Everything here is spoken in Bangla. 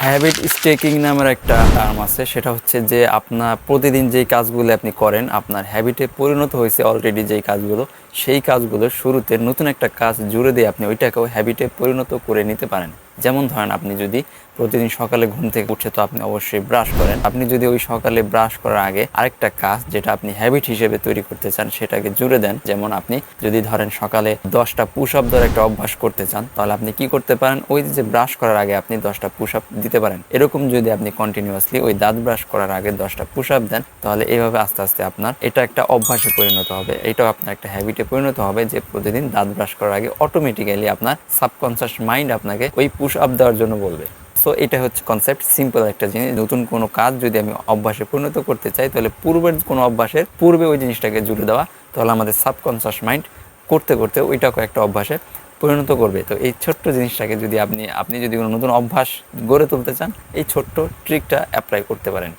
হ্যাবিট স্টেকিং নামের একটা টার্ম আছে, সেটা হচ্ছে যে আপনার প্রতিদিন যেই কাজগুলো আপনি করেন, আপনার হ্যাবিটে পরিণত হয়েছে অলরেডি যেই কাজগুলো, সেই কাজগুলোর শুরুতে নতুন একটা কাজ জুড়ে দিয়ে আপনি ওইটাকেও হ্যাবিটে পরিণত করে নিতে পারেন। যেমন ধরেন, আপনি যদি প্রতিদিন সকালে ঘুম থেকে উঠে তো আপনি অবশ্যই ব্রাশ করেন, আপনি যদি ওই সকালে ব্রাশ করার আগে আরেকটা কাজ যেটা আপনি হ্যাবিট হিসেবে তৈরি করতে চান সেটাকে জুড়ে দেন। যেমন আপনি যদি ধরেন সকালে 10টা পুশ আপ দেওয়ার একটা অভ্যাস করতে চান, তাহলে আপনি কি করতে পারেন, ওই যে ব্রাশ করার আগে আপনি 10টা পুশ আপ দিতে পারেন। এরকম যদি আপনি কন্টিনিউয়াসলি ওই দাঁত ব্রাশ করার আগে 10টা পুশ আপ দেন, তাহলে এইভাবে আস্তে আস্তে আপনার এটা একটা অভ্যাসে পরিণত হবে, এটাও আপনার একটা হ্যাবিটে পরিণত হবে যে প্রতিদিন দাঁত ব্রাশ করার আগে অটোমেটিক্যালি আপনার সাবকনসিয়াস মাইন্ড আপনাকে ওই পুশ আপ দেওয়ার জন্য বলবে। সো এটা হচ্ছে কনসেপ্ট, সিম্পল একটা জিনিস। নতুন কোনো কাজ যদি আমি অভ্যাসে পরিণত করতে চাই, তাহলে পূর্বের কোনো অভ্যাসের পূর্বে ওই জিনিসটাকে জুড়ে দেওয়া, তাহলে আমাদের সাবকনসিয়াস মাইন্ড করতে করতে ওইটাকে একটা অভ্যাসে পরিণত করবে। তো এই ছোট্ট জিনিসটাকে যদি আপনি যদি কোনো নতুন অভ্যাস গড়ে তুলতে চান, এই ছোট্ট ট্রিকটা অ্যাপ্লাই করতে পারেন।